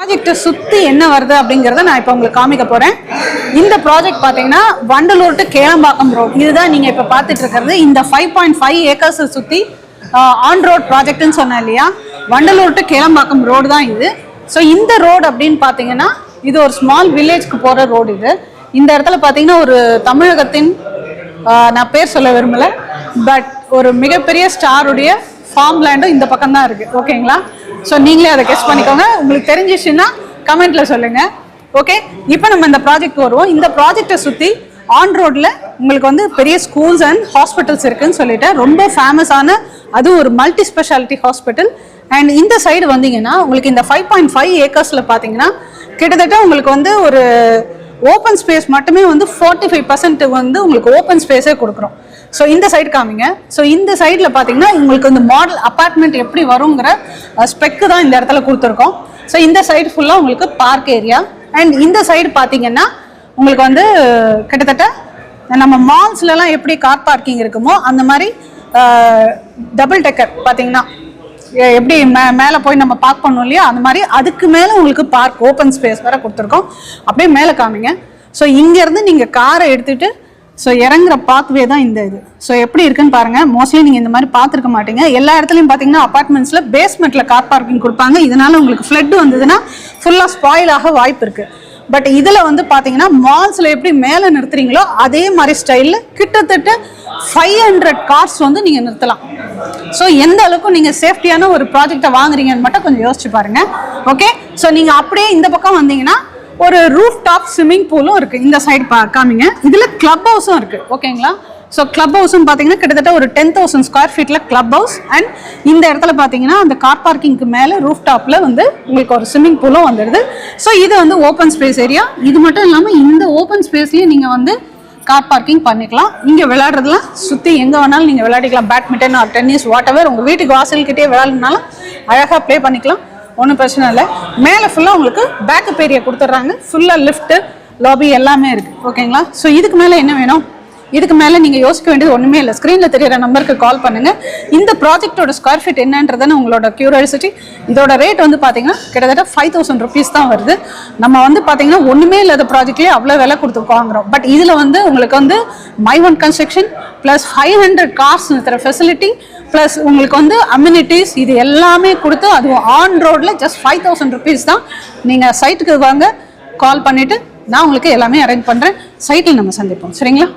Project சுத்தி என்ன வருது அப்படிங்கறத நான் இப்போ உங்களுக்கு காமிக்க போறேன். இந்த ப்ராஜெக்ட் பாத்தீங்கன்னா வண்டலூர் டு கேளம்பாக்கம் ரோட். இதுதான் நீங்க இப்ப பாத்துட்டு இருக்கிறது. இந்த 5.5 ஏக்கர்ஸ் சுத்தி ஆன் ரோட் ப்ராஜெக்ட்னு சொன்னேன் இல்லையா, வண்டலூர் டு கேளம்பாக்கம் ரோடு தான் இது. ஸோ இந்த ரோடு அப்படின்னு பாத்தீங்கன்னா இது ஒரு ஸ்மால் வில்லேஜ்க்கு போற ரோடு. இது இந்த இடத்துல பாத்தீங்கன்னா ஒரு தமிழகத்தின் நான் பேர் சொல்ல விரும்பல, பட் ஒரு மிகப்பெரிய ஸ்டாருடைய ஃபார்ம் லேண்டும் இந்த பக்கம் தான் இருக்கு. ஓகேங்களா? ஸோ நீங்களே அதை கெஸ் பண்ணிக்கோங்க. உங்களுக்கு தெரிஞ்சிச்சுன்னா கமெண்ட்ல சொல்லுங்க. ஓகே, இப்போ நம்ம இந்த ப்ராஜெக்ட் வருவோம். இந்த ப்ராஜெக்டை சுற்றி ஆன் ரோட்ல உங்களுக்கு வந்து பெரிய ஸ்கூல்ஸ் அண்ட் ஹாஸ்பிட்டல்ஸ் இருக்குன்னு சொல்லிட்டு ரொம்ப ஃபேமஸான அதுவும் ஒரு மல்டி ஸ்பெஷாலிட்டி ஹாஸ்பிட்டல். அண்ட் இந்த சைடு வந்தீங்கன்னா உங்களுக்கு இந்த 5.5 ஏக்கர்ஸ்ல பார்த்தீங்கன்னா கிட்டத்தட்ட உங்களுக்கு வந்து ஒரு ஓப்பன் ஸ்பேஸ் மட்டுமே வந்து 45% வந்து உங்களுக்கு ஓப்பன் ஸ்பேஸே கொடுக்குறோம். ஸோ இந்த சைடு காமிங்க. ஸோ இந்த சைடில் பார்த்தீங்கன்னா உங்களுக்கு வந்து மாடல் அப்பார்ட்மெண்ட் எப்படி வருங்கிற ஸ்பெக்கு தான் இந்த இடத்துல கொடுத்துருக்கோம். ஸோ இந்த சைடு ஃபுல்லாக உங்களுக்கு பார்க் ஏரியா. அண்ட் இந்த சைடு பார்த்தீங்கன்னா உங்களுக்கு வந்து கிட்டத்தட்ட நம்ம மால்ஸ்லலாம் எப்படி கார் பார்க்கிங் இருக்குமோ அந்த மாதிரி டபுள் டெக்கர் பார்த்தீங்கன்னா எப்படி மேலே போய் நம்ம பார்க் பண்ணோம் இல்லையா, அந்த மாதிரி அதுக்கு மேலே உங்களுக்கு பார்க் ஓப்பன் ஸ்பேஸ் வேற கொடுத்துருக்கோம். அப்படியே மேலே காமிங்க. ஸோ இங்கேருந்து நீங்கள் காரை எடுத்துகிட்டு ஸோ இறங்குற பாத்வே தான் இந்த இது. ஸோ எப்படி இருக்குன்னு பாருங்க. மோஸ்ட்லி நீங்கள் இந்த மாதிரி பார்த்துருக்க மாட்டீங்க. எல்லா இடத்துலையும் பார்த்தீங்கன்னா அப்பார்ட்மெண்ட்ஸில் பேஸ்மெண்ட்டில் கார் பார்க்கிங் கொடுப்பாங்க. இதனால உங்களுக்கு ஃப்ளட் வந்ததுன்னா ஃபுல்லாக ஸ்பாயில் ஆக வாய்ப்பு இருக்குது. பட் இதில் வந்து பார்த்தீங்கன்னா மால்ஸில் எப்படி மேலே நிறுத்துறீங்களோ அதே மாதிரி ஸ்டைலில் கிட்டத்தட்ட 500 கார்ஸ் வந்து நீங்கள் நிறுத்தலாம். ஸோ எந்த அளவுக்கு நீங்கள் சேஃப்டியான ஒரு ப்ராஜெக்டை வாங்குறீங்கன்னு மட்டும் கொஞ்சம் யோசிச்சு பாருங்க. ஓகே, ஸோ நீங்கள் அப்படியே இந்த பக்கம் வந்தீங்கன்னா ஒரு ரூஃப் டாப் ஸ்விம்மிங் பூலும் இருக்குது. இந்த சைடு காமிங்க. இதில் கிளப் ஹவுஸும் இருக்குது. ஓகேங்களா? ஸோ கிளப் ஹவுஸும் பார்த்தீங்கன்னா கிட்டத்தட்ட ஒரு 10,000 ஸ்கொயர் ஃபீட்டில் கிளப் ஹவுஸ். அண்ட் இந்த இடத்துல பார்த்தீங்கன்னா அந்த கார் பார்க்கிங்க்கு மேலே ரூஃப் டாப்பில் வந்து உங்களுக்கு ஒரு ஸ்விம்மிங் பூலும் வந்துடுது. ஸோ இது வந்து ஓப்பன் ஸ்பேஸ் ஏரியா. இது மட்டும் இல்லாமல் இந்த ஓப்பன் ஸ்பேஸ்லேயே நீங்கள் வந்து கார் பார்க்கிங் பண்ணிக்கலாம். இங்கே விளையாடுறதுலாம் சுற்றி எங்கே வேணாலும் நீங்கள் விளையாடிக்கலாம். Badminton R tennis what ever, உங்கள் வீட்டுக்கு வாசல்கிட்டே விளையாடுனாலும் அழகாக ப்ளே பண்ணிக்கலாம். ஒன்றும் பிரச்சனை இல்லை. மேலே ஃபுல்லாக உங்களுக்கு பேக்கப் ஏரியா கொடுத்துட்றாங்க. ஃபுல்லாக லிஃப்ட்டு லாபி எல்லாமே இருக்குது. ஓகேங்களா? ஸோ இதுக்கு மேலே என்ன வேணும்? இதுக்கு மேலே நீங்கள் யோசிக்க வேண்டியது ஒன்றுமே இல்லை. ஸ்க்ரீனில் தெரியிற நம்பருக்கு கால் பண்ணுங்கள். இந்த ப்ராஜெக்டோட ஸ்கொயர் ஃபீட் என்னன்றதுன்னு உங்களோட கியூரியாசிட்டி. இதோட ரேட் வந்து பார்த்தீங்கன்னா கிட்டத்தட்ட 5,000 rupees தான் வருது. நம்ம வந்து பார்த்தீங்கன்னா ஒன்றுமே இல்லாத ப்ராஜெக்ட்லேயே அவ்வளோ விலை கொடுத்து வாங்குறோம். பட் இதில் வந்து உங்களுக்கு வந்து my one construction plus 500 cars நிறுத்துகிற ஃபெசிலிட்டி ப்ளஸ் உங்களுக்கு வந்து அம்யூனிட்டிஸ் இது எல்லாமே கொடுத்து அதுவும் ஆன் ரோடில் ஜஸ்ட் 5,000 rupees தான். நீங்கள் சைட்டுக்கு வாங்க, கால் பண்ணிவிட்டு நான் உங்களுக்கு எல்லாமே அரேஞ்ச் பண்ணுறேன். சைட்டில் நம்ம சந்திப்போம். சரிங்களா?